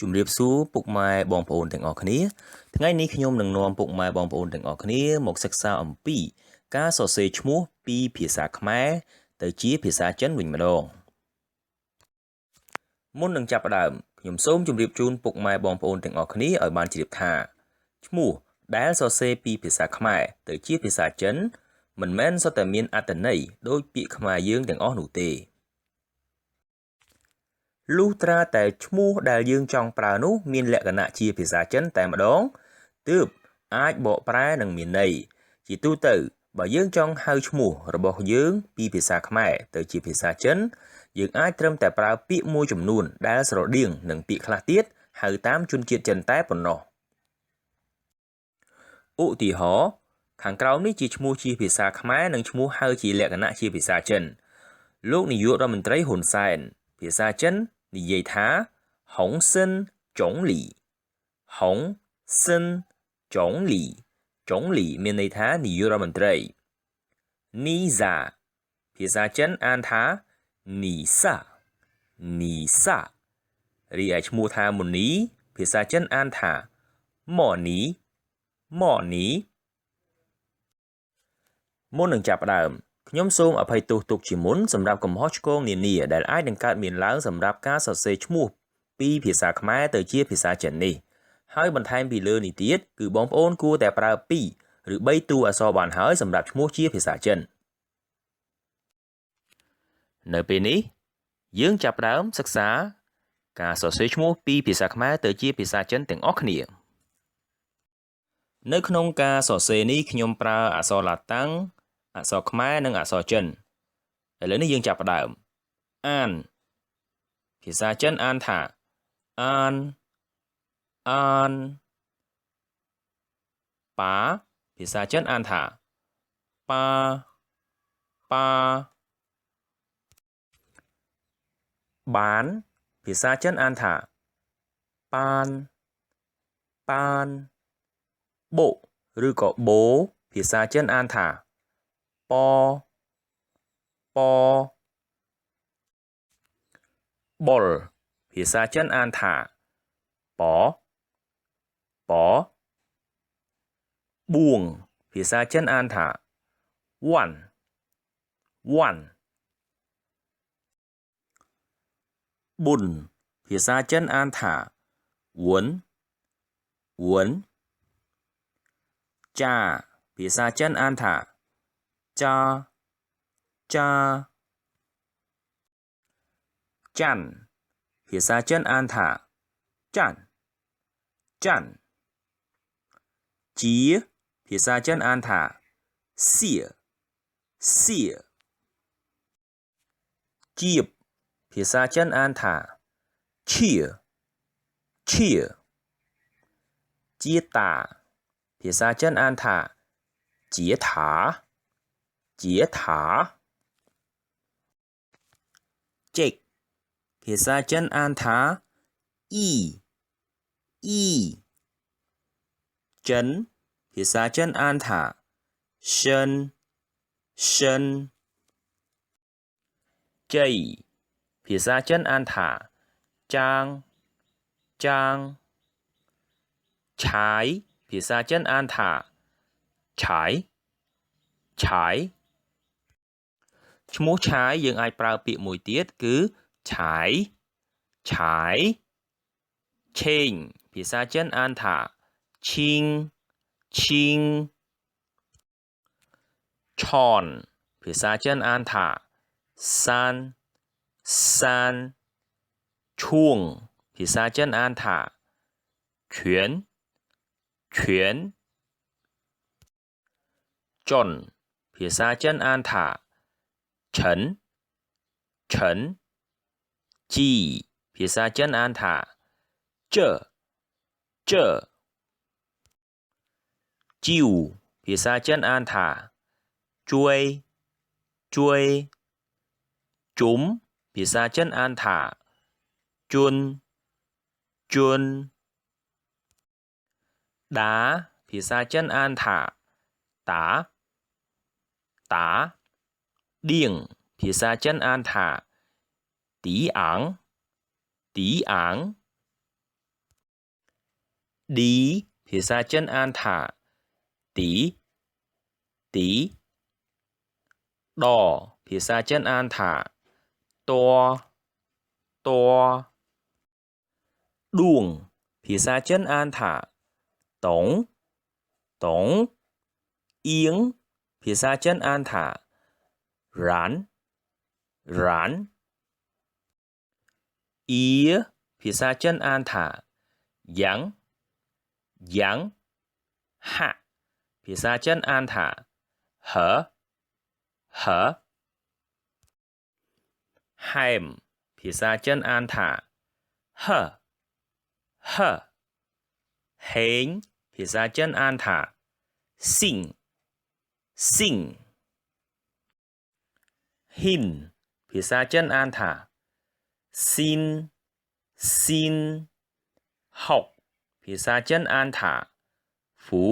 ជំរាបសួរពុកម៉ែបងប្អូនទាំងអស់គ្នាថ្ងៃនេះខ្ញុំនឹងនាំពុកម៉ែបងប្អូនទាំងអស់គ្នាមកសិក្សាអំពីការសរសេរឈ្មោះពីភាសាខ្មែរទៅជាភាសាចិនវិញម្ដងមុននឹងចាប់ផ្ដើមខ្ញុំសូមជម្រាបជូនពុកម៉ែបងប្អូនទាំងអស់គ្នាឲ្យបានជ្រាបថាឈ្មោះដែលសរសេរពីភាសាខ្មែរទៅជាភាសាចិនមិនមែនសុទ្ធតែមានអត្ថន័យដូចពាក្យខ្មែរយើងទាំងអស់នោះទេលុះត្រាតែឈ្មោះដែលយើងចង់ប្រើនោះមានលក្ខណៈជាភាសាចិនតែម្ដងទើបអាចបកប្រែនិងមានន័យជាទូទៅបើយើងចង់ហៅឈ្មោះរបស់យើងពីភាសាខ្មែរទៅជាភាសាចិនយើងអាចត្រឹមតែប្រើពាក្យមួយចំនួនដែលស្រដៀងនឹងពាក្យខ្លះទៀតហៅតាមជនជាតិចិនតែប៉ុណ្ណោះឧទាហរណ៍ខាងក្រោមនេះជាឈ្មោះជាភាសាខ្មែរនិងឈ្មោះហៅជាលក្ខណៈជាភាសាចិនលោកនាយករដ្ឋមន្ត្រីហ៊ុនសែនភាសាចិននិយាយថាហុងស៊ិនចុងលីហុងស៊ិនចុងលីចុងលីមានន័យថានាយករដ្ឋមន្ត្រីនីហ្សាភាសាចិនអានថានីសានីសារីឯឈ្មោះថាមុនីភាសាចិនអានថាម៉ូនីម៉ូនីមុននឹងចាប់ផ្ដើមខ្ញុំសូមអភ័យទោសទុកជាមុនសម្រាប់កំហុសឆ្គងនានាដែលអាចនឹងកើតមានឡើងសម្រាប់ការសរសេរឈ្មោះពីភាសាខ្មែរទៅជាភាសាចិននេះហើយបន្ថែមពីលើនេះទៀតគឺបងប្អូនគួរតែប្រើ2ឬ3តួអក្សរបានហើយសម្រាប់ឈ្មោះជាភាសាចិននៅពេលនេះយើងចាប់ផ្ដើមសិក្សាការសរសេរឈ្មោះពីភាសាខ្មែរទៅជាភាសាចិនទាំងអស់គ្នានៅក្នុងការសរសេរនេះខ្ញុំប្រើអក្សរឡាតាំងអក្សរខ្មែរនិងអក្សរចិនឥឡូវនេះយើងចាប់ផ្ដើមអានភាសាចិនអានថាអានអានប៉ាភាសាចិនអានថាប៉ាប៉ាបានភាសាចិនអានថាប៉ានប៉ានបូឬក៏បូភាសាចិនអានថាប៉ប៉បុលភាសាចិនអានថាប៉ប៉បួងភាសាចិនអានថាវ៉ាន់វ៉ាន់ប៊ុនភាសាចិនអានថាវ៊ុនវ៊ុនចាភាសាចិនអានថាចាចាច័ន្ទភាសាចិនអានថាចាន់ចាន់ជាភាសាចិនអានថាសៀសៀជាបភាសាចិនអានថាឈៀឈៀជាតាភាសាចិនអានថាជាថាជាថាចេកភាសាចិនអានថាអ៊ីអ៊ីចិនភាសាចិនអានថាសិនសិនជ័យភាសាចិនអានថាចាងចាងឆាយភាសាចិនអានថាឆាយឆាយឈ្មោះឆាយយើងអាចប្រើពាក្យមួយទៀតគឺឆាយឆាយឆេងភាសាចិនអានថាឈីងឈីងឆនភាសាចិនអានថាសានសានឈួងភាសាចិនអានថា拳拳ចុនភាសាចិនអានថាឆិនឆិនជីភាសាចិនអានថាជើជើជីវភាសាចិនអានថាជួយជួយជុំភាសាចិនអានថាជុនជុនដាភាសាចិនអានថាតាតាឌៀងភាសាចិនអានថាទីអាងទីអាង ดีภาษาจีนอ่านថាตีดอภาษาจีนอ่านថាตัวดวงภาษาจีนอ่านថាตงเอียงภาษาจีนอ่านថាร้านอีภาษาจีนอ่านថាยังហะภาษาจีนอ่านថាเหแฮมภาษาจีนอ่านថាเหเฮงภาษาจีนอ่านថាซิ่งหินภาษาจีนอ่านថាซินหกภาษาจีนอ่านថាฟู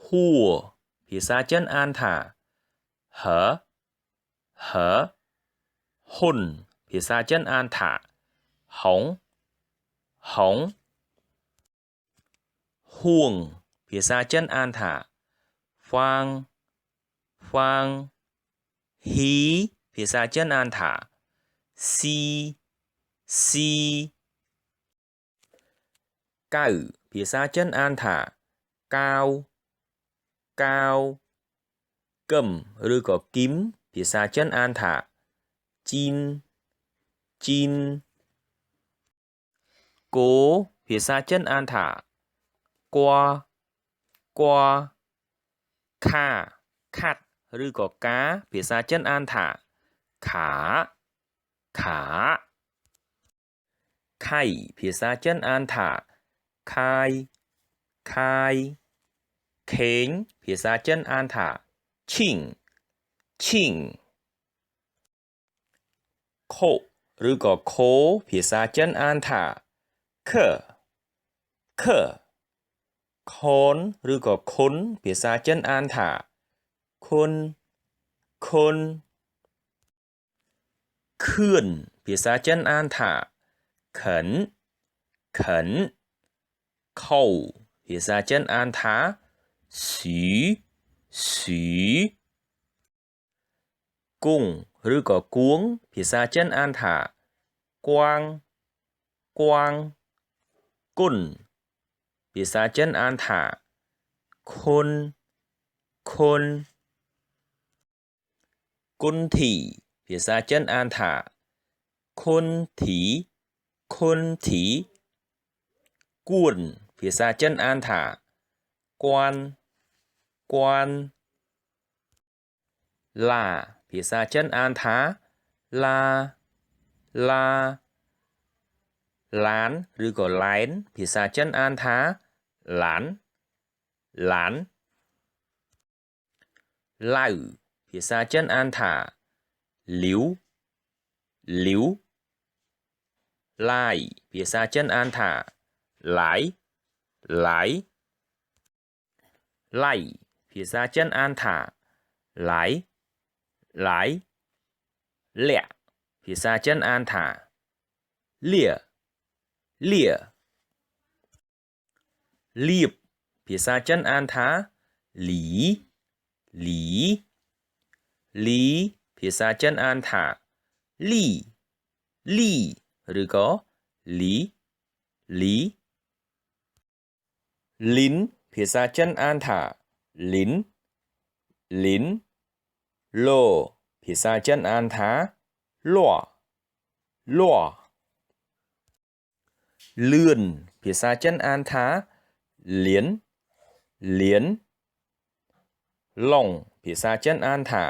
หัวภาษาจีนอ่านថាเหหุ่นภาษาจีนอ่านថាหงห่วงภาษาจีนอ่านថាฟางฮีภาษาจีนอ่านថាซีเก้าภาษาจีนอ่านថាกาวกึมหรือก็กิมภาษาจีนอ่านថាจีนโกภาษาจีนอ่านថាกวาค่าคัดหรือก็กาภาษาจีนอ่านថាขาไข่ภาษาจีนอ่านថាคายเข็งภาษาจีนอ่านថាชิงโคหรือก็โคภาษาจีนอ่านថាเคคนหรือก็คุณภาษาจีนอ่านថាคุณขึ้นภาษาจีนอ่านថាขันเข้าภาษาจีนอ่านថាสีกุ้งหรือก็กวงภาษาจีนอ่านថាกวางกุนภาษาจีนอ่านថាคนกุนทีภาษาจีนอ่านថាคนถีกวนภาษาจีนอ่านថាกวนลาภาษาจีนอ่านថាลาล้านหรือก็หลานภาษาจีนอ่านថាหลานเล่าภาษาจีนอ่านថាหลิวลายภาษาจีนอ่านថាหลายไล่ภาษาจีนอ่านថាหลายแหละภาษาจีนอ่านថាเลี่ยรีบภาษาจีนอ่านថាหลีภาษาจีนอ่านថាลี่หรือก็หลีลิ้นภาษาจีนอ่านថាลิ้นโลภาษาจีนอ่านថាล่อเลื่อนภาษาจีนอ่านថាเหรียญหลงภาษาจีนอ่านថា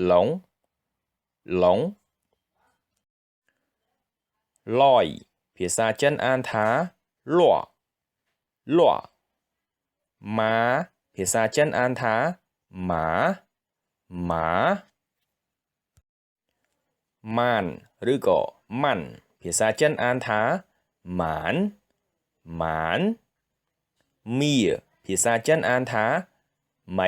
หลงลอยภาษาจีนอ่านថាล่อม้าภาษาจีนอ่านថាหมาม่านหรือก็มันภาษาจีนอ่านថាหมานมีภาษาจีนอ่านថាไหม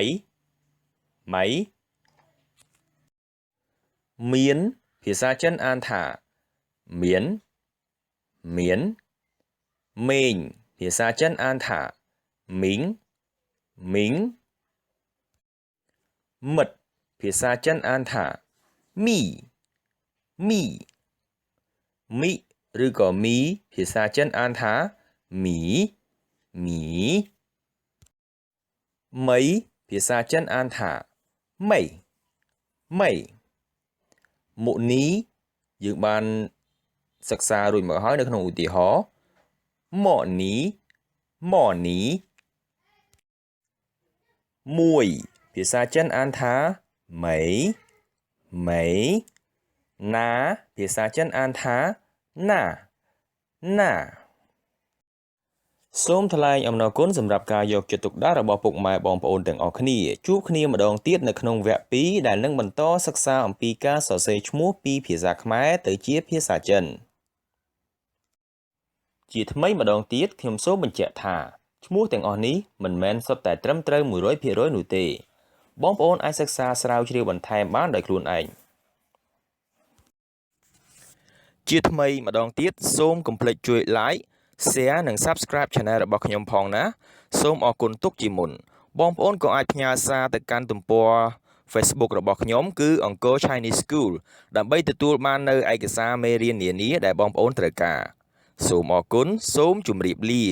เมียนภาษาจีนอ่านថាเมียน មានមេងភាសាចិនអានថាមីងមីងមិត្តភាសាចិនអានថាមីមីមីឬក៏មីភាសាចិនអានថាមីមីមីភាសាចិនអានថាមីមីមុនីយើងបានសិក្សារួចមកហើយនៅក្នុងឧទាហរណ៍ម៉ូនីម៉ូនីមួយភាសាចិនអានថាម៉ៃម៉ៃណាភាសាចិនអានថាណាណាសូមថ្លែងអំណរគុណសម្រាប់ការយកចិត្តទុកដាក់របស់ពុកម៉ែបងប្អូនទាំងអស់គ្នាជួបគ្នាម្ដងទៀតនៅក្នុងវគ្គ2ដែលនឹងបន្តសិក្សាអំពីការសរសេរឈ្មោះពីភាសាខ្មែរទៅជាភាសាចិនជាថ្មីម្ដងទៀតខ្ញុំសូមបញ្ជាក់ថាឈ្មោះទាំងអស់នេះមិនមែនសុទ្ធតែត្រឹមត្រូវ 100% នោះទេបងប្អូនអាចសិក្សាស្រាវជ្រាវបន្ថែមបានដោយខ្លួនឯងជាថ្មីម្ដងទៀតសូមកុំភ្លេចជួយ like share និង subscribe channel របស់ខ្ញុំផងណាសូមអរគុណទុកជាមុនបងប្អូនក៏អាចផ្ញើសារទៅកាន់ទំព័រ Facebook របស់ខ្ញុំគឺ Angkor Chinese School ដើម្បីទទួលបាននៅឯកសារមេរៀននានាដែលបងប្អូនត្រូវការសូមអរគុណសូមជម្រាបលា